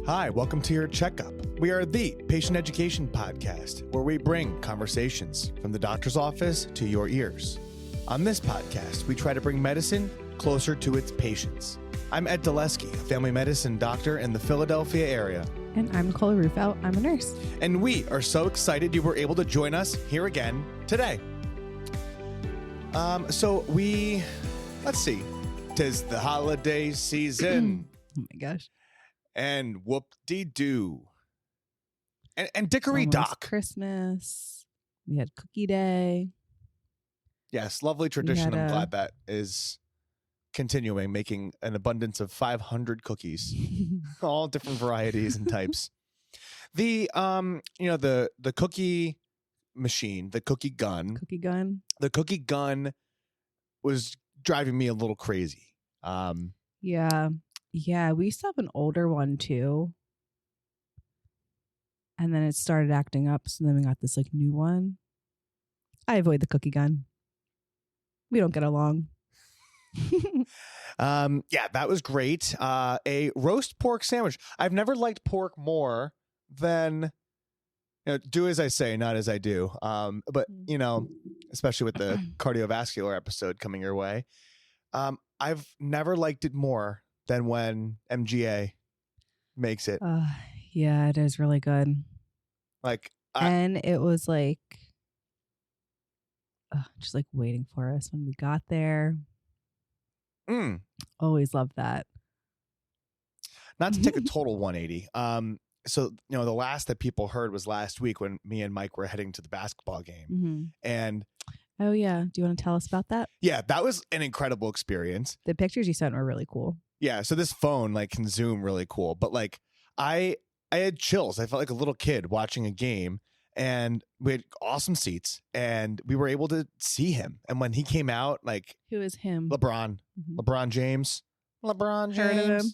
Hi, welcome to Your Checkup. We are the patient education podcast where we bring conversations from the doctor's office to your ears. On this podcast, we try to bring medicine closer to its patients. I'm Ed Dulesky, a family medicine doctor in the Philadelphia area. And I'm Nicole Rufo. I'm a nurse. And we are so excited you were able to join us here again today. Let's see. 'Tis the holiday season. Oh my gosh. And whoop-de-doo. And dickory It's almost dock. Christmas. We had cookie day. Yes, lovely tradition. I'm glad that is continuing, making an abundance of 500 cookies, all different varieties and types. The cookie machine, the cookie gun. Cookie gun. The cookie gun was driving me a little crazy. Yeah, we used to have an older one too. And then it started acting up, so then we got this new one. I avoid the cookie gun. We don't get along. Yeah, that was great. A roast pork sandwich. I've never liked pork more than do as I say, not as I do. But especially with the cardiovascular episode coming your way, I've never liked it more than when MGA makes it. Yeah, it is really good. And it was just waiting for us when we got there. Always loved that. Not to take a total 180. So the last that people heard was last week when me and Mike were heading to the basketball game. Mm-hmm. And oh yeah, do you want to tell us about that? Yeah, that was an incredible experience. The pictures you sent were really cool. Yeah, so this phone can zoom really cool, but I had chills. I felt like a little kid watching a game, and we had awesome seats, and we were able to see him. And when he came out, who is him? LeBron, Mm-hmm. LeBron James. Heard of him?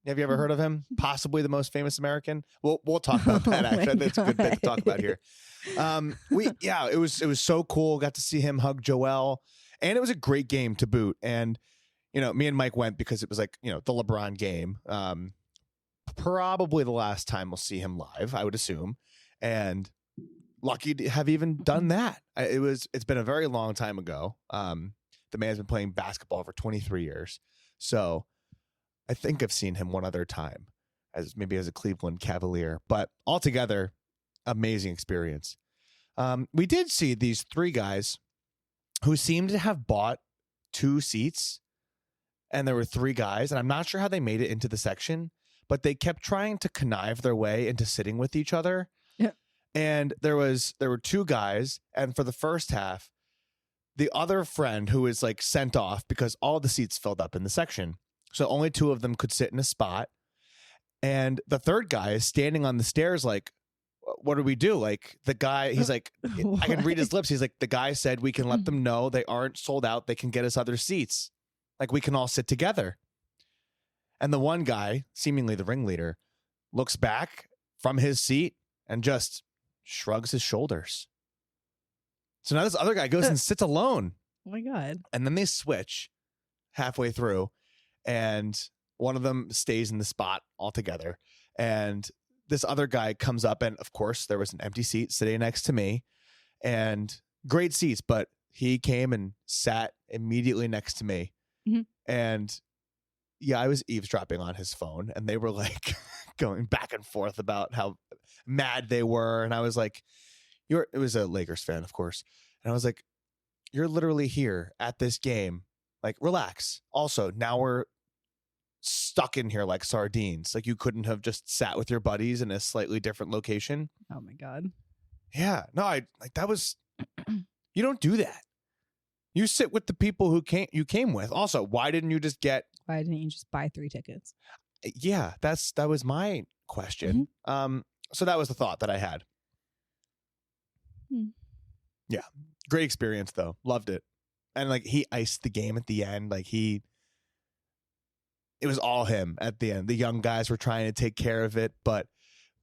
Have you ever heard of him? Possibly the most famous American. We'll talk about that. Actually, that's a good bit to talk about here. It was so cool. Got to see him hug Joel, and it was a great game to boot. And me and Mike went because it was the LeBron game. Probably the last time we'll see him live, I would assume. And lucky to have even done that. It's been a very long time ago. The man's been playing basketball for 23 years. So I think I've seen him one other time as a Cleveland Cavalier, but altogether amazing experience. We did see these three guys who seemed to have bought 2 seats, and there were 3 guys, and I'm not sure how they made it into the section, but they kept trying to connive their way into sitting with each other. Yeah. And there were 2 guys, and for the first half, the other friend who was sent off because all the seats filled up in the section. So only 2 of them could sit in a spot. And the third guy is standing on the stairs what do we do? The guy, he's I can read his lips. He's the guy said we can let them know they aren't sold out. They can get us other seats. We can all sit together. And the one guy, seemingly the ringleader, looks back from his seat and just shrugs his shoulders. So now this other guy goes and sits alone. Oh my God. And then they switch halfway through, and one of them stays in the spot altogether. And this other guy comes up, and of course there was an empty seat sitting next to me, and great seats, but he came and sat immediately next to me. Mm-hmm. And yeah, I was eavesdropping on his phone, and they were going back and forth about how mad they were. And I was it was a Lakers fan, of course. And I was you're literally here at this game. Relax. Also, now we're stuck in here like sardines. You couldn't have just sat with your buddies in a slightly different location. Oh my God. Yeah. No, that was, you don't do that. You sit with the people you came with. Also, why didn't you just buy 3 tickets? Yeah, that was my question. Mm-hmm. So that was the thought that I had. Yeah. Great experience though. Loved it. And he iced the game at the end. It was all him at the end. The young guys were trying to take care of it, but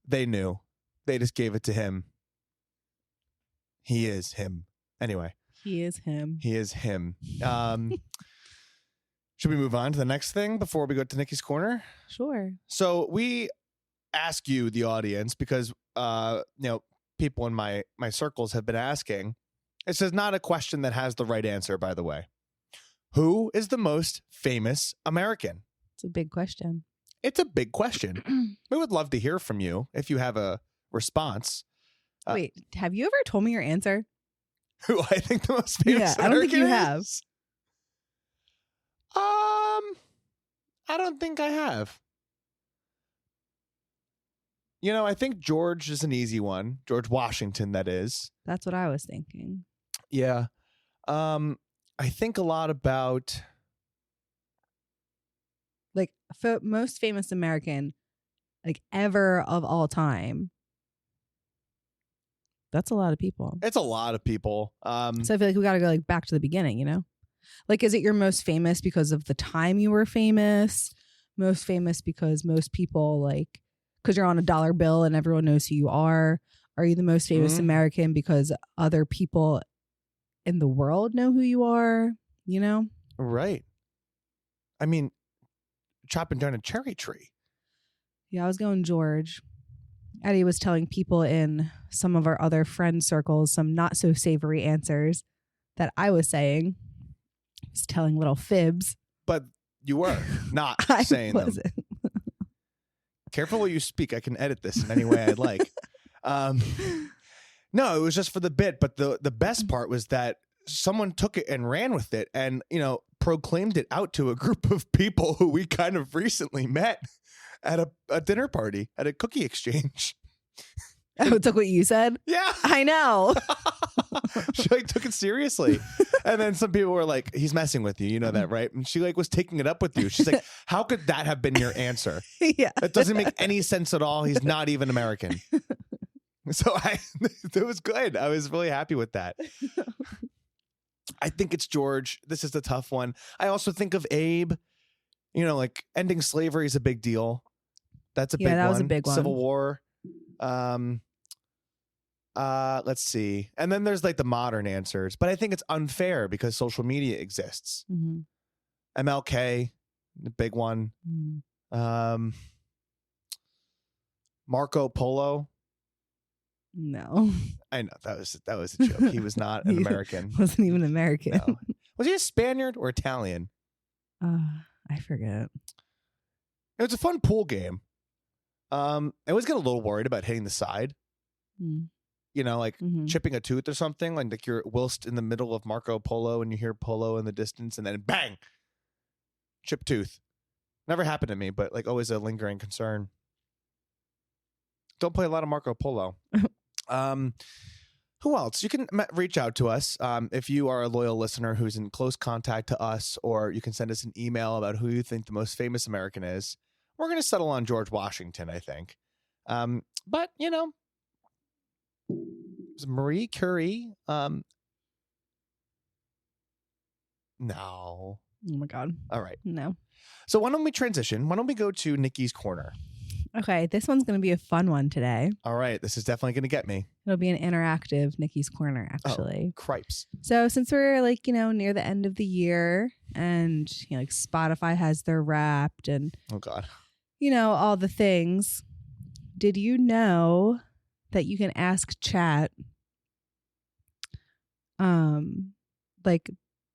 they knew. They just gave it to him. He is him. Anyway. He is him. He is him. Should we move on to the next thing before we go to Nikki's Corner? Sure. So we ask you, the audience, because people in my circles have been asking. This is not a question that has the right answer, by the way. Who is the most famous American? It's a big question. It's a big question. We would love to hear from you if you have a response. Wait, have you ever told me your answer? Who I think the most famous American I don't think you is? have. I don't think I have. I think George is an easy one. George Washington, that is. That's what I was thinking. Yeah. I think a lot about like most famous American, like ever of all time. That's a lot of people. It's a lot of people. So I feel like we got to go like back to the beginning, Like, is it your most famous because of the time you were famous? Most famous because most people because you're on a dollar bill and everyone knows who you are? Are you the most famous American because other people in the world know who you are? Right. I mean, chopping down a cherry tree. Yeah, I was going George. Eddie was telling people in some of our other friend circles some not so savory answers that I was saying. I was telling little fibs. But you were not saying them. Careful what you speak. I can edit this in any way I'd like. No, it was just for the bit. But the best part was that someone took it and ran with it and, proclaimed it out to a group of people who we kind of recently met at a dinner party, at a cookie exchange. Oh, took what you said? Yeah. I know. She took it seriously. And then some people were like, he's messing with you. You know that, right? And she was taking it up with you. She's like, how could that have been your answer? Yeah. That doesn't make any sense at all. He's not even American. So it was good. I was really happy with that. I think it's George. This is the tough one. I also think of Abe. Ending slavery is a big deal. That's a big one. Yeah, that was a big one. Civil War. Let's see. And then there's the modern answers. But I think it's unfair because social media exists. Mm-hmm. MLK, the big one. Mm. Marco Polo. No. I know that was a joke. He was not an American. Wasn't even American. No. Was he a Spaniard or Italian? I forget. It was a fun pool game. I always get a little worried about hitting the side. Mm. Chipping a tooth or something. Like you're whilst in the middle of Marco Polo and you hear polo in the distance and then bang, chip tooth. Never happened to me, but always a lingering concern. Don't play a lot of Marco Polo. Who else? You can reach out to us if you are a loyal listener who's in close contact to us, or you can send us an email about who you think the most famous American is. We're going to settle on George Washington, I think. But, Marie Curie. No. Oh, my God. All right. No. So why don't we transition? Why don't we go to Nikki's Corner? Okay, this one's going to be a fun one today. All right, this is definitely going to get me. It'll be an interactive Nikki's Corner, actually. Oh, cripes. So since we're near the end of the year and Spotify has their Wrapped and oh God, all the things, did you know that you can ask chat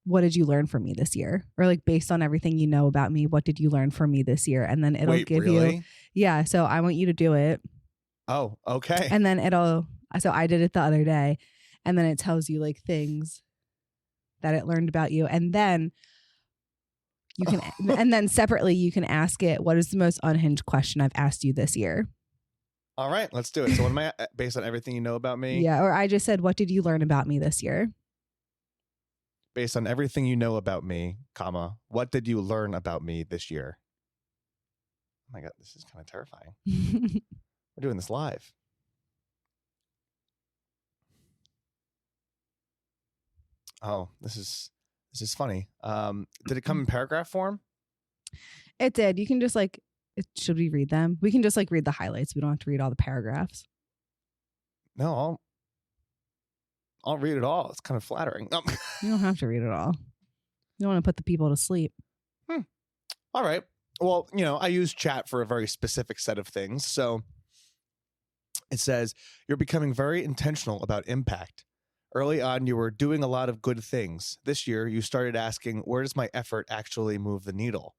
what did you learn from me this year? Or based on everything you know about me, what did you learn from me this year? And then it'll give you. Yeah. So I want you to do it. Oh, okay. And then so I did it the other day, and then it tells you things that it learned about you. And then you can, and then separately you can ask it, what is the most unhinged question I've asked you this year? All right, let's do it. So what am I, based on everything you know about me? Yeah. Or I just said, what did you learn about me this year? Based on everything you know about me, comma, what did you learn about me this year? Oh my God, this is kind of terrifying. We're doing this live. Oh, this is funny. Did it come in paragraph form? It did. You can just should we read them? We can just read the highlights. We don't have to read all the paragraphs. No, I'll read it all. It's kind of flattering. You don't have to read it all. You don't want to put the people to sleep. All right. well, I use chat for a very specific set of things. So it says, you're becoming very intentional about impact. Early on, you were doing a lot of good things. This year, you started asking, where does my effort actually move the needle?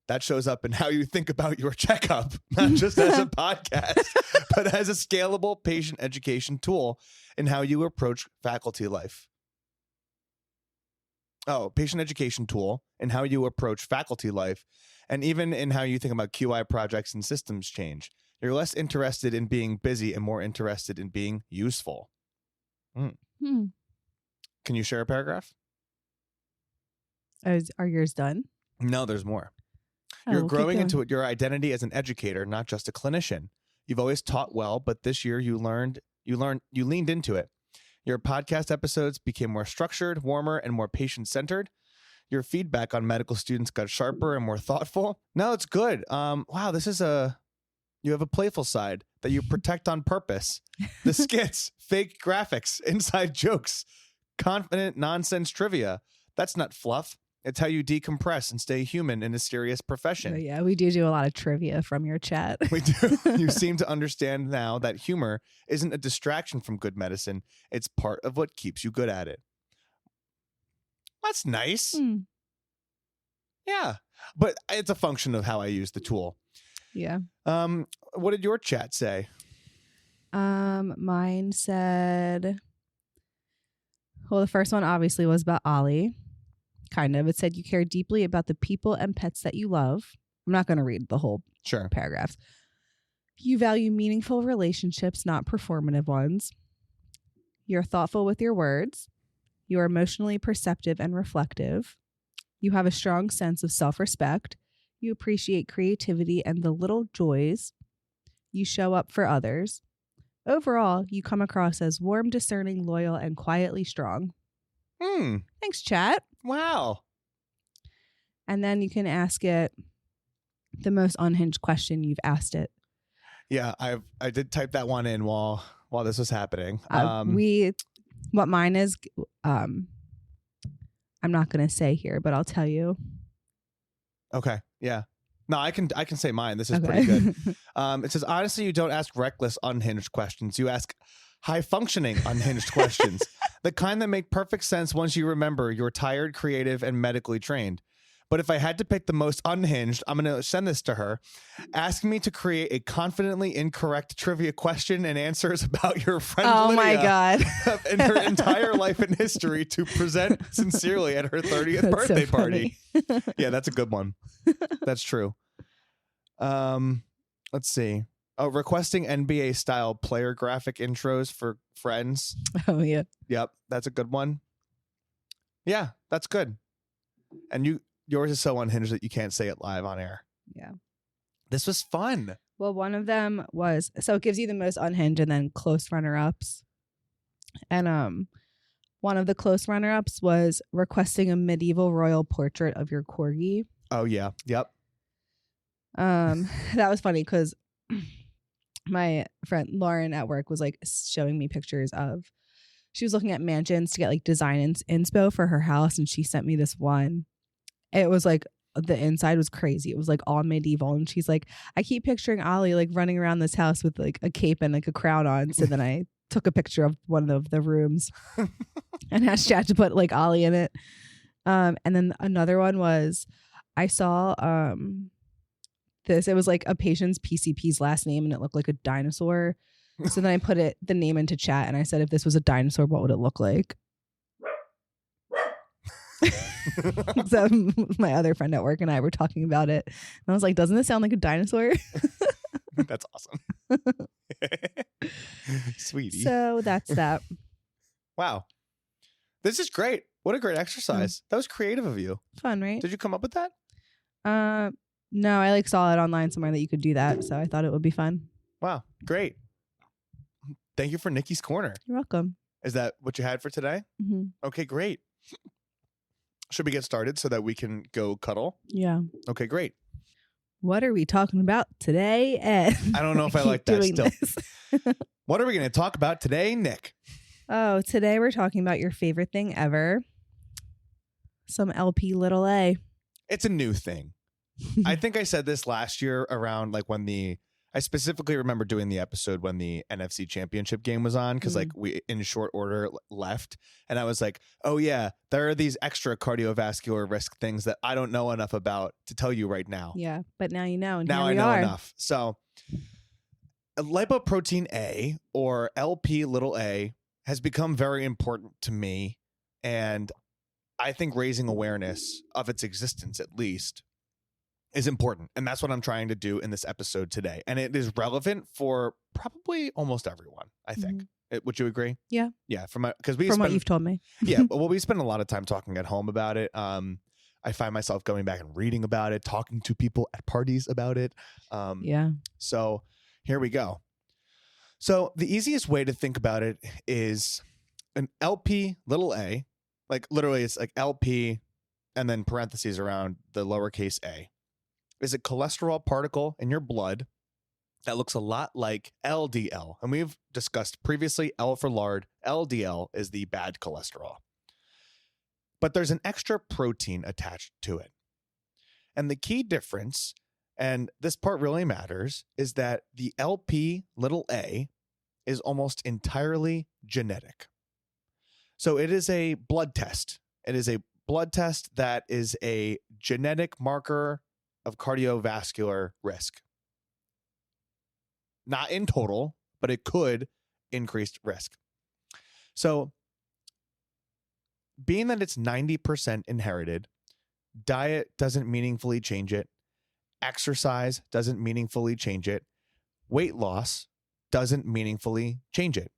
That shows up in how you think about your checkup, not just as a podcast, but as a scalable patient education tool in how you approach faculty life. Oh, patient education tool in how you approach faculty life, and even in how you think about QI projects and systems change. You're less interested in being busy and more interested in being useful. Can you share a paragraph? Are yours done? No, there's more. Oh, You're we'll growing into your identity as an educator, not just a clinician. You've always taught well, but this year you leaned into it. Your podcast episodes became more structured, warmer, and more patient-centered. Your feedback on medical students got sharper and more thoughtful. No, it's good. Wow, you have a playful side that you protect on purpose. The skits, fake graphics, inside jokes, confident nonsense trivia. That's not fluff. It's how you decompress and stay human in a serious profession. Oh, yeah, we do a lot of trivia from your chat. We do. You seem to understand now that humor isn't a distraction from good medicine. It's part of what keeps you good at it. That's nice. Yeah. But it's a function of how I use the tool. Yeah. What did your chat say? Mine said, well, the first one obviously was about Ollie. Kind of. It said you care deeply about the people and pets that you love. I'm not going to read the whole paragraphs. You value meaningful relationships, not performative ones. You're thoughtful with your words. You're emotionally perceptive and reflective. You have a strong sense of self-respect. You appreciate creativity and the little joys. You show up for others. Overall, you come across as warm, discerning, loyal, and quietly strong. Thanks, chat. Wow. And then you can ask it the most unhinged question you've asked it. Yeah, I did type that one in while this was happening. What mine is, I'm not going to say here, but I'll tell you. Okay. Yeah. No, I can say mine. This is pretty good. It says, honestly, you don't ask reckless, unhinged questions. You ask high-functioning, unhinged questions. The kind that make perfect sense once you remember you're tired, creative, and medically trained. But if I had to pick the most unhinged, I'm going to send this to her. Ask me to create a confidently incorrect trivia question and answers about your friend Lydia. My God. In her entire life and history to present sincerely at her 30th birthday party. Yeah, that's a good one. That's true. Let's see. Oh, requesting NBA style player graphic intros for friends. Oh, yeah. Yep. That's a good one. Yeah, that's good. And yours is so unhinged that you can't say it live on air. Yeah. This was fun. Well, one of them was, so it gives you the most unhinged and then close runner-ups. And one of the close runner-ups was requesting a medieval royal portrait of your corgi. Oh, yeah. Yep. That was funny because my friend Lauren at work was like showing me pictures of, she was looking at mansions to get like design inspo for her house, and she sent me this one. It was like the inside was crazy. It was like all medieval, and she's like, I keep picturing Ollie like running around this house with like a cape and like a crown on. So then I took a picture of one of the rooms and asked Chad to put like Ollie in it. And then another one was, I saw this. It was like a patient's PCP's last name, and it looked like a dinosaur. So then I put the name into chat, and I said, if this was a dinosaur, what would it look like? So my other friend at work and I were talking about it, and I was like, doesn't this sound like a dinosaur? That's awesome. Sweetie. So that's that. Wow. This is great. What a great exercise. That was creative of you. Fun, right? Did you come up with that? No, I like saw it online somewhere that you could do that, so I thought it would be fun. Wow. Great. Thank you for Nikki's Corner. You're welcome. Is that what you had for today? Mm-hmm. Okay, great. Should we get started so that we can go cuddle? Yeah. Okay, great. What are we talking about today, Ed? I don't know if I like that still. This. What are we going to talk about today, Nick? Oh, today we're talking about your favorite thing ever. Some LP little A. It's a new thing. I think I said this last year around like I specifically remember doing the episode when the NFC Championship game was on because like we in short order left, and I was like, oh yeah, there are these extra cardiovascular risk things that I don't know enough about to tell you right now. Yeah, but now you know. And now here I we know are. enough. So lipoprotein A, or Lp(a), has become very important to me, and I think raising awareness of its existence at least is important. And that's what I'm trying to do in this episode today. And it is relevant for probably almost everyone, I think. Would you agree? Yeah. Yeah. From what you've told me. Yeah. Well, we spend a lot of time talking at home about it. I find myself going back and reading about it, talking to people at parties about it. Yeah. So here we go. So the easiest way to think about it is an Lp(a), like literally it's like LP and then parentheses around the lowercase a, is a cholesterol particle in your blood that looks a lot like LDL. And we've discussed previously L for lard, LDL is the bad cholesterol. But there's an extra protein attached to it. And the key difference, and this part really matters, is that the Lp(a) is almost entirely genetic. So it is a blood test. It is a blood test that is a genetic marker of cardiovascular risk. Not in total, but it could increase risk. So being that it's 90% inherited, diet doesn't meaningfully change it. Exercise doesn't meaningfully change it. Weight loss doesn't meaningfully change it.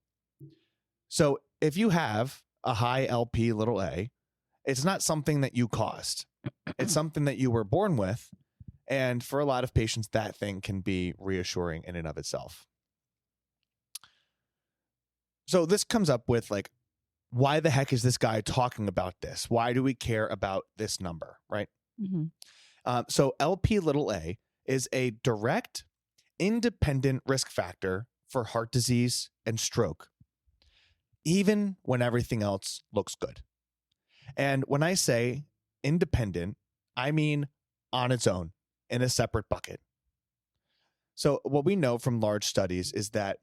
So if you have a high Lp(a), it's not something that you caused. It's something that you were born with. And for a lot of patients, that thing can be reassuring in and of itself. So this comes up with like, why the heck is this guy talking about this? Why do we care about this number, right? So Lp(a) is a direct, independent risk factor for heart disease and stroke, even when everything else looks good. And when I say independent, I mean on its own, in a separate bucket. So what we know from large studies is that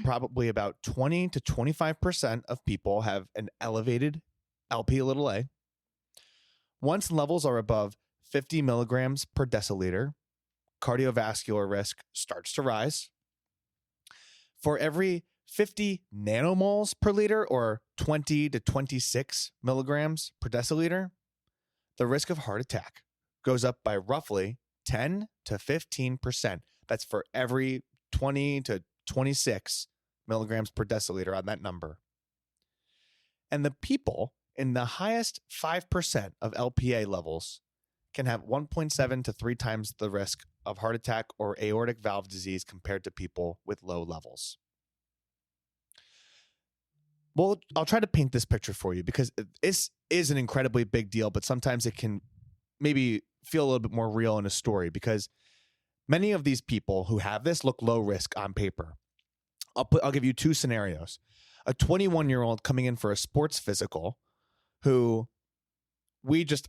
probably about 20 to 25% of people have an elevated Lp(a). Once levels are above 50 milligrams per deciliter, cardiovascular risk starts to rise. For every 50 nanomoles per liter, or 20 to 26 milligrams per deciliter, the risk of heart attack goes up by roughly 10 to 15%. That's for every 20 to 26 milligrams per deciliter on that number. And the people in the highest 5% of Lp(a) levels can have 1.7 to 3 times the risk of heart attack or aortic valve disease compared to people with low levels. Well, I'll try to paint this picture for you because this is an incredibly big deal, but sometimes it can maybe feel a little bit more real in a story because many of these people who have this look low risk on paper. I'll give you 2 scenarios. A 21-year-old coming in for a sports physical who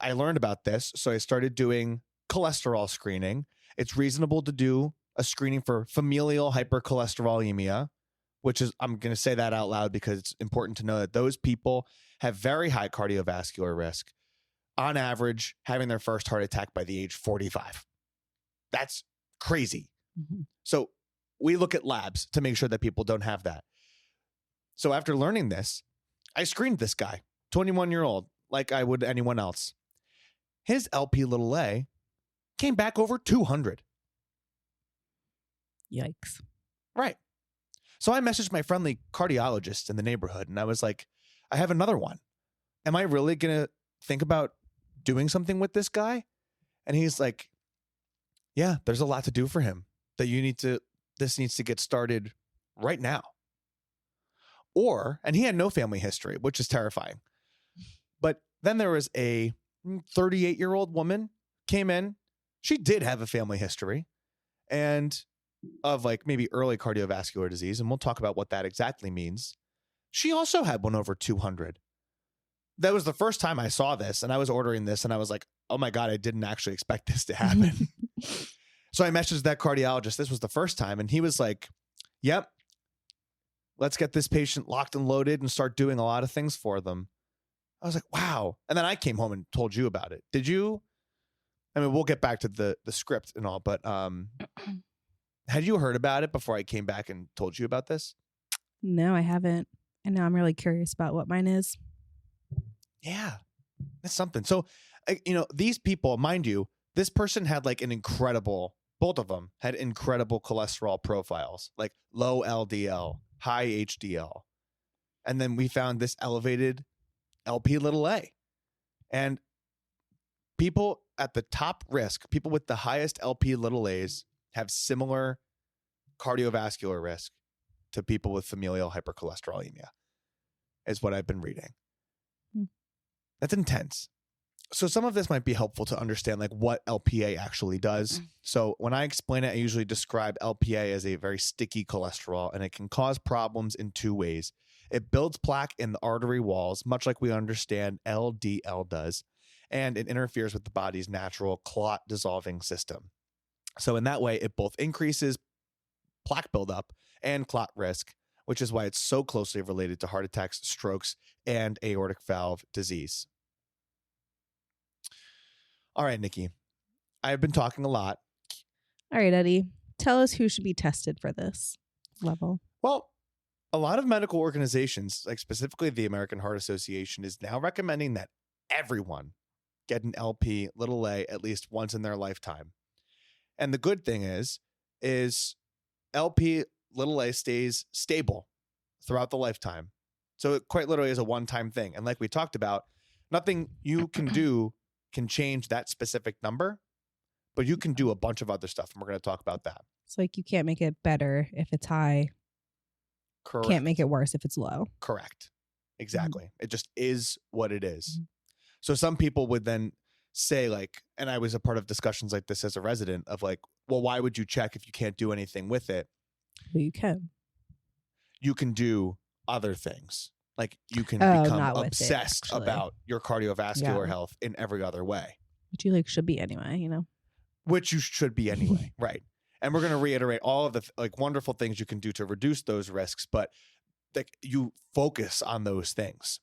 I learned about this, so I started doing cholesterol screening. It's reasonable to do a screening for familial hypercholesterolemia, which is, I'm going to say that out loud because it's important to know that those people have very high cardiovascular risk, on average having their first heart attack by the age 45. That's crazy. So we look at labs to make sure that people don't have that. So after learning this, I screened this guy, 21-year-old, like I would anyone else. His Lp(a) came back over 200. Yikes. Right. So I messaged my friendly cardiologist in the neighborhood and I was like, I have another one. Am I really going to think about doing something with this guy? And he's like, yeah, there's a lot to do for him this needs to get started right now. And he had no family history, which is terrifying. But then there was a 38-year-old woman came in. She did have a family history and of like maybe early cardiovascular disease. And we'll talk about what that exactly means. She also had one over 200. That was the first time I saw this and I was ordering this and I was like, oh my God, I didn't actually expect this to happen. So I messaged that cardiologist. This was the first time. And he was like, yep, let's get this patient locked and loaded and start doing a lot of things for them. I was like, wow. And then I came home and told you about it. Did you? I mean, we'll get back to the script and all, but had you heard about it before I came back and told you about this? No, I haven't. And now I'm really curious about what mine is. Yeah, that's something. So, these people, mind you, this person had like an incredible, both of them had incredible cholesterol profiles, like low LDL, high HDL. And then we found this elevated LP little a. And people at the top risk, people with the highest LP little a's, have similar cardiovascular risk to people with familial hypercholesterolemia, is what I've been reading. That's intense. So some of this might be helpful to understand like what LPA actually does. So when I explain it, I usually describe LPA as a very sticky cholesterol, and it can cause problems in two ways. It builds plaque in the artery walls, much like we understand LDL does, and it interferes with the body's natural clot dissolving system. So in that way, it both increases plaque buildup and clot risk, which is why it's so closely related to heart attacks, strokes, and aortic valve disease. All right, Nikki, I've been talking a lot. All right, Eddie, tell us who should be tested for this level. Well, a lot of medical organizations, like specifically the American Heart Association, is now recommending that everyone get an LP little a at least once in their lifetime. And the good thing is LP little a stays stable throughout the lifetime. So it quite literally is a one-time thing. And like we talked about, nothing you can do can change that specific number, but you can do a bunch of other stuff. And we're going to talk about that. It's like you can't make it better if it's high. Correct. Can't make it worse if it's low. Correct. Exactly. Mm-hmm. It just is what it is. Mm-hmm. So some people would then say like, and I was a part of discussions like this as a resident of like, well, why would you check if you can't do anything with it? Well, you can. You can do other things. Like you can become obsessed it, about your cardiovascular health in every other way. Which you like should be anyway, you know? Which you should be anyway. Right. And we're going to reiterate all of the like wonderful things you can do to reduce those risks, but like you focus on those things.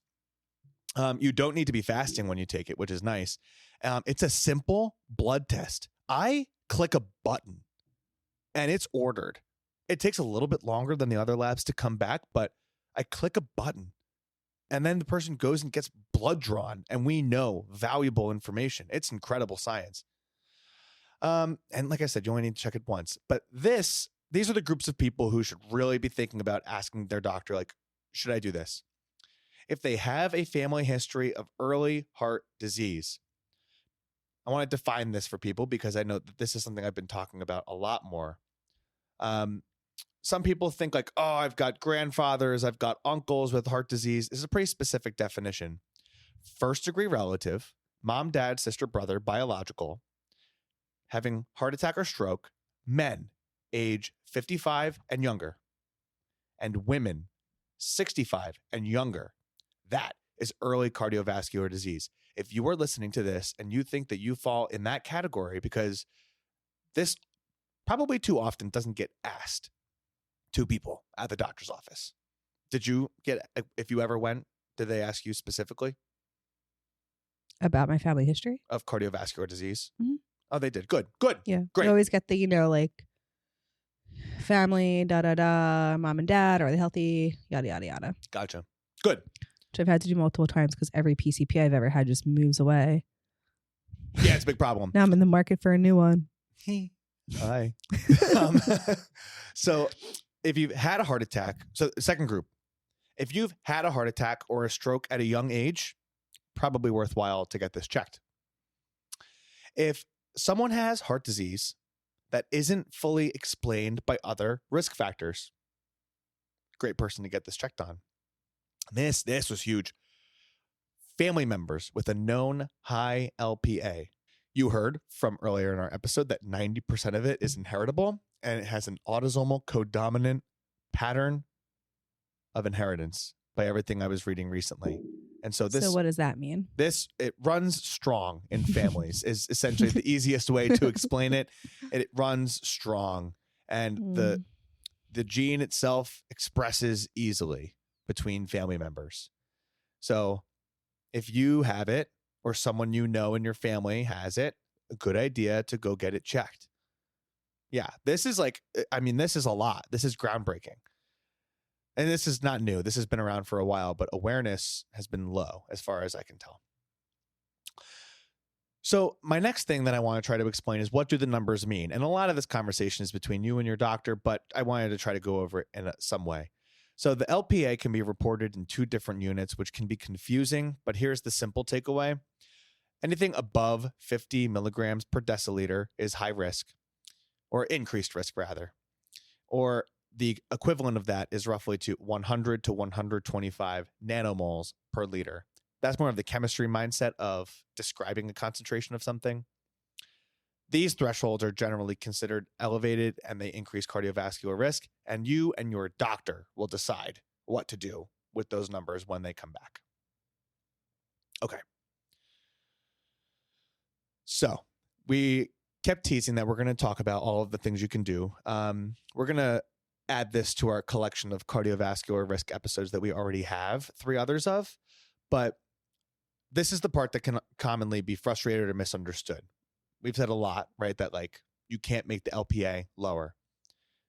You don't need to be fasting when you take it, which is nice. It's a simple blood test. I click a button and it's ordered. It takes a little bit longer than the other labs to come back, but I click a button and then the person goes and gets blood drawn and we know valuable information. It's incredible science. And like I said, you only need to check it once, but these are the groups of people who should really be thinking about asking their doctor, like, should I do this? If they have a family history of early heart disease, I want to define this for people because I know that this is something I've been talking about a lot more. Some people think like, oh, I've got grandfathers, I've got uncles with heart disease. This is a pretty specific definition. First degree relative, mom, dad, sister, brother, biological, having heart attack or stroke, men, age 55 and younger, and women, 65 and younger. That is early cardiovascular disease. If you are listening to this and you think that you fall in that category, because this probably too often doesn't get asked to people at the doctor's office. Did you get, if you ever went, did they ask you specifically? About my family history? Of cardiovascular disease? Mm-hmm. Oh, they did. Good. Good. Yeah. Great. You always get the, like family, mom and dad, are they healthy? Yada, yada, yada. Gotcha. Good. Which I've had to do multiple times because every PCP I've ever had just moves away. Yeah, it's a big problem. Now I'm in the market for a new one. Hi. So if you've had a heart attack, so second group, if you've had a heart attack or a stroke at a young age, probably worthwhile to get this checked. If someone has heart disease that isn't fully explained by other risk factors, great person to get this checked on. This was huge. Family members with a known high LPA. You heard from earlier in our episode that 90% of it is inheritable, and it has an autosomal codominant pattern of inheritance by everything I was reading recently. And so So what does that mean? it runs strong in families is essentially the easiest way to explain it. It runs strong, and the gene itself expresses easily between family members. So if you have it or someone you know in your family has it, a good idea to go get it checked. Yeah, this is this is a lot. This is groundbreaking. And this is not new. This has been around for a while, but awareness has been low as far as I can tell. So my next thing that I want to try to explain is, what do the numbers mean? And a lot of this conversation is between you and your doctor, but I wanted to try to go over it in some way. So the LPA can be reported in 2 different units, which can be confusing, but here's the simple takeaway. Anything above 50 milligrams per deciliter is high risk, or increased risk rather, or the equivalent of that is roughly to 100 to 125 nanomoles per liter. That's more of the chemistry mindset of describing a concentration of something. These thresholds are generally considered elevated and they increase cardiovascular risk, and you and your doctor will decide what to do with those numbers when they come back. Okay. So we kept teasing that we're going to talk about all of the things you can do. We're going to add this to our collection of cardiovascular risk episodes that we already have 3 others of, but this is the part that can commonly be frustrated or misunderstood. We've said a lot, right? That you can't make the LPA lower.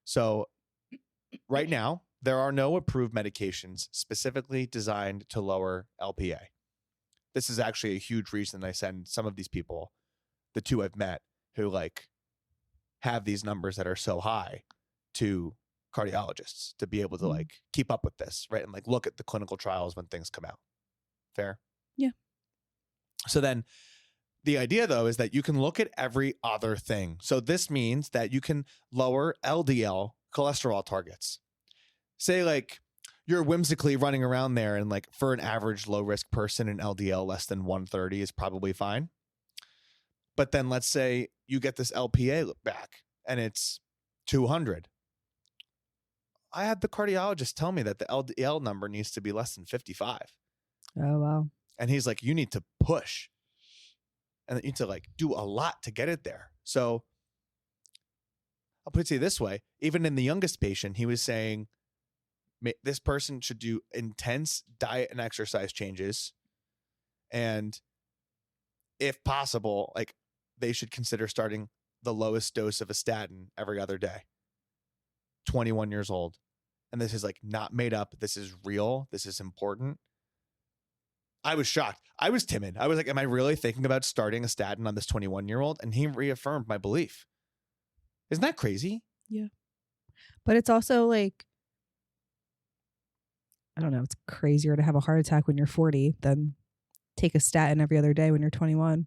So right now, there are no approved medications specifically designed to lower LPA. This is actually a huge reason I send some of these people, the 2 I've met, who have these numbers that are so high, to cardiologists to be able to keep up with this, right? And look at the clinical trials when things come out. Fair? Yeah. So then the idea though is that you can look at every other thing. So this means that you can lower LDL cholesterol targets. Say you're whimsically running around there and for an average low risk person, an LDL less than 130 is probably fine. But then let's say you get this LPA back and it's 200. I had the cardiologist tell me that the LDL number needs to be less than 55. Oh, wow. And he's like, you need to push. And you need to do a lot to get it there. So I'll put it to you this way. Even in the youngest patient, he was saying this person should do intense diet and exercise changes. And if possible, they should consider starting the lowest dose of a statin every other day. 21 years old. And this is not made up. This is real. This is important. I was shocked. I was timid. I was like, am I really thinking about starting a statin on this 21-year-old? And he reaffirmed my belief. Isn't that crazy? Yeah. But it's also I don't know, it's crazier to have a heart attack when you're 40 than take a statin every other day when you're 21.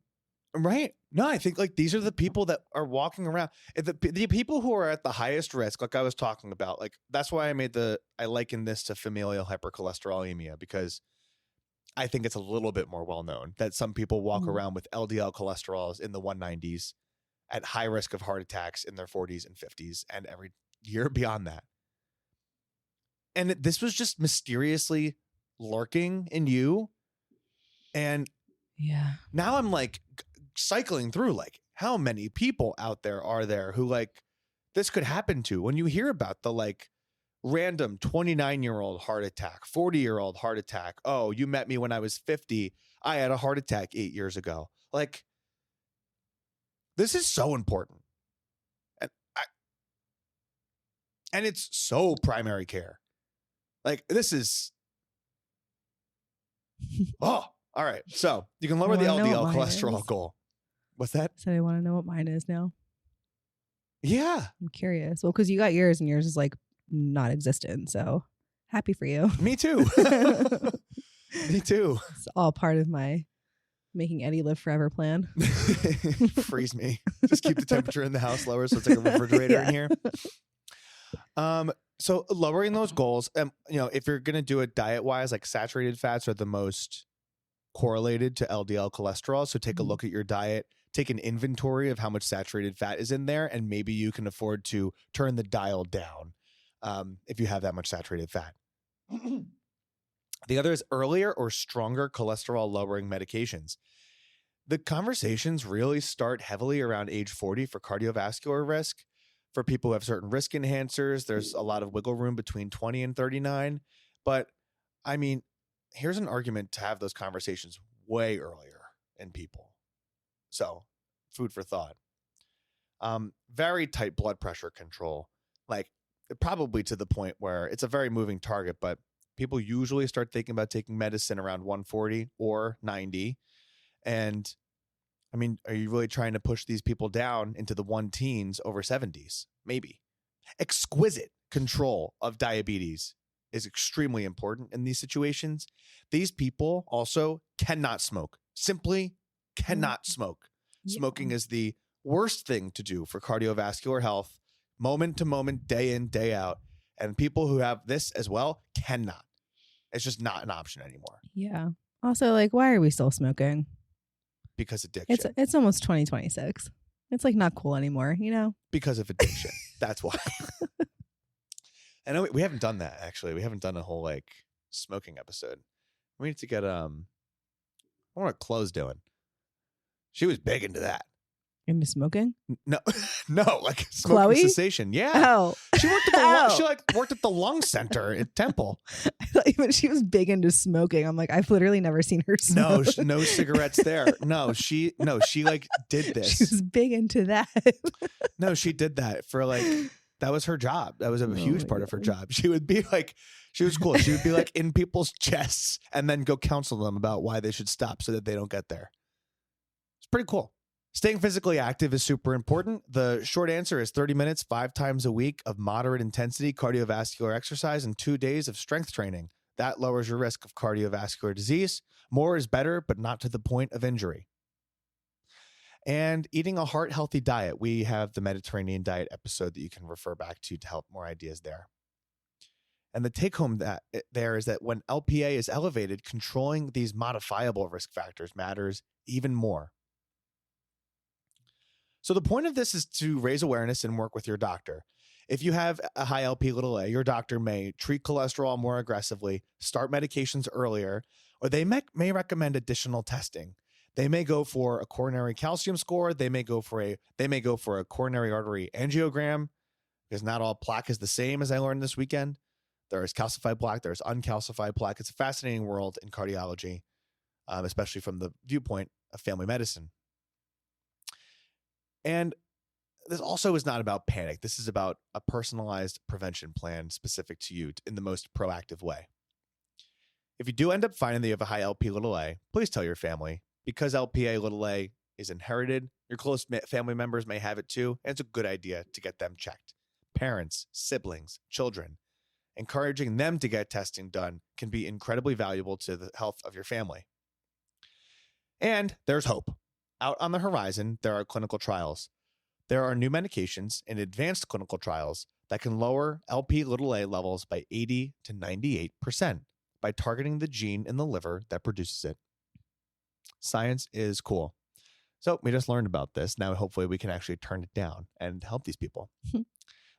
Right. No, I think these are the people that are walking around. The people who are at the highest risk, like I was talking about, that's why I liken this to familial hypercholesterolemia, because I think it's a little bit more well known that some people walk around with LDL cholesterols in the 190s at high risk of heart attacks in their 40s and 50s and every year beyond that. And this was just mysteriously lurking in you. And yeah, now I'm cycling through how many people out there are there who this could happen to. When you hear about the random 29-year-old heart attack, 40-year-old heart attack. Oh, you met me when I was 50. I had a heart attack 8 years ago. This is so important. And it's so primary care. This is, oh, all right. So you can lower the LDL cholesterol goal. What's that? So I want to know what mine is now. Yeah. I'm curious. Well, because you got yours and yours is not existent. So happy for you. Me too. Me too. It's all part of my making Eddie live forever plan. Freeze me. Just keep the temperature in the house lower so it's like a refrigerator in here. So lowering those goals, if you're going to do it diet wise, saturated fats are the most correlated to LDL cholesterol. So take a look at your diet, take an inventory of how much saturated fat is in there, and maybe you can afford to turn the dial down if you have that much saturated fat. The other is earlier or stronger cholesterol lowering medications. The conversations really start heavily around age 40 for cardiovascular risk. For people who have certain risk enhancers, there's a lot of wiggle room between 20 and 39. But I mean, here's an argument to have those conversations way earlier in people. So, food for thought. Very tight blood pressure control, like probably to the point where it's a very moving target, but people usually start thinking about taking medicine around 140 or 90. And I mean, are you really trying to push these people down into the 1-teens over 70s? Maybe. Exquisite control of diabetes is extremely important in these situations. These people also cannot smoke. Simply cannot smoke. Yeah. Smoking is the worst thing to do for cardiovascular health, moment to moment, day in, day out. And people who have this as well cannot. It's just not an option anymore. Yeah. Also, like, why are we still smoking? Because addiction. It's almost 2026. It's like not cool anymore, you know? Because of addiction. That's why. I know we haven't done that, actually. We haven't done a whole like smoking episode. We need to get I wonder what Chloe's doing. She was big into that. Into smoking? No, like smoking cessation. Yeah. Oh, she worked at the worked at the lung center at Temple. I thought even she was big into smoking. I'm like, I've literally never seen her smoke. No cigarettes there. She like did this. She was big into that. No, she did that for like, that was her job. That was a huge part of her job. She would be like, she was cool. She would be like in people's chests and then go counsel them about why they should stop so that they don't get there. It's pretty cool. Staying physically active is super important. The short answer is 30 minutes, 5 times a week of moderate intensity cardiovascular exercise and 2 days of strength training. That lowers your risk of cardiovascular disease. More is better, but not to the point of injury. And eating a heart-healthy diet. We have the Mediterranean diet episode that you can refer back to help more ideas there. And the take-home there is that when LPA is elevated, controlling these modifiable risk factors matters even more. So the point of this is to raise awareness and work with your doctor. If you have a high Lp(a), your doctor may treat cholesterol more aggressively, start medications earlier, or they may recommend additional testing. They may go for a coronary calcium score. They may go for a coronary artery angiogram, because not all plaque is the same, as I learned this weekend. There is calcified plaque. There's uncalcified plaque. It's a fascinating world in cardiology, especially from the viewpoint of family medicine. And this also is not about panic. This is about a personalized prevention plan specific to you in the most proactive way. If you do end up finding that you have a high Lp(a), please tell your family, because Lp(a) is inherited. Your close family members may have it too, and it's a good idea to get them checked. Parents, siblings, children, encouraging them to get testing done can be incredibly valuable to the health of your family. And there's hope. Out on the horizon, there are clinical trials. There are new medications and advanced clinical trials that can lower Lp(a) levels by 80 to 98% by targeting the gene in the liver that produces it. Science is cool. So we just learned about this. Now, hopefully we can actually turn it down and help these people.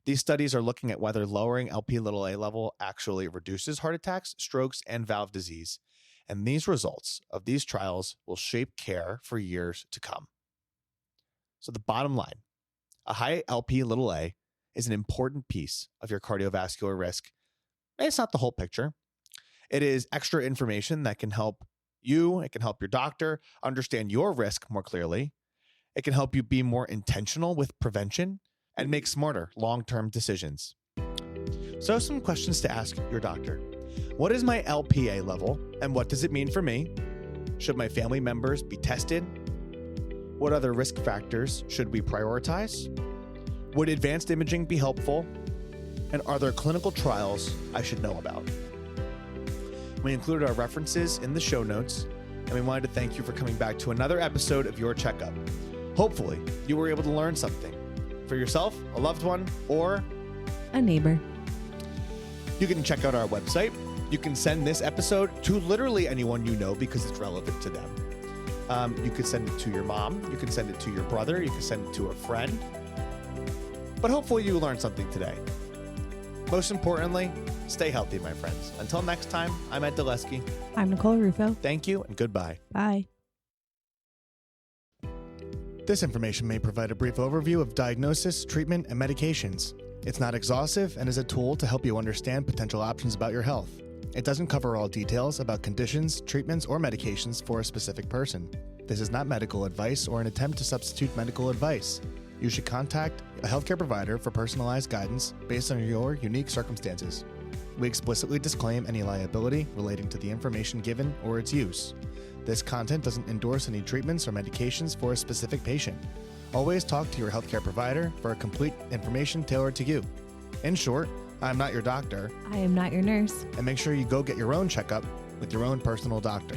These studies are looking at whether lowering Lp(a) level actually reduces heart attacks, strokes, and valve disease. And these results of these trials will shape care for years to come. So the bottom line, a high Lp(a) is an important piece of your cardiovascular risk. It's not the whole picture. It is extra information that can help you, it can help your doctor understand your risk more clearly. It can help you be more intentional with prevention and make smarter long-term decisions. So some questions to ask your doctor. What is my LPA level and what does it mean for me? Should my family members be tested? What other risk factors should we prioritize? Would advanced imaging be helpful? And are there clinical trials I should know about? We included our references in the show notes, and we wanted to thank you for coming back to another episode of Your Checkup. Hopefully, you were able to learn something for yourself, a loved one, or a neighbor. You can check out our website. You can send this episode to literally anyone you know because it's relevant to them. You could send it to your mom. You can send it to your brother. You can send it to a friend. But hopefully you learned something today. Most importantly, Stay healthy, my friends. Until next time, I'm Ed Dulesky. I'm Nicole Rufo. Thank you and goodbye. Bye. This information may provide a brief overview of diagnosis, treatment, and medications. It's not exhaustive and is a tool to help you understand potential options about your health. It doesn't cover all details about conditions, treatments, or medications for a specific person. This is not medical advice or an attempt to substitute medical advice. You should contact a healthcare provider for personalized guidance based on your unique circumstances. We explicitly disclaim any liability relating to the information given or its use. This content doesn't endorse any treatments or medications for a specific patient. Always talk to your healthcare provider for complete information tailored to you. In short, I'm not your doctor. I am not your nurse. And make sure you go get your own checkup with your own personal doctor.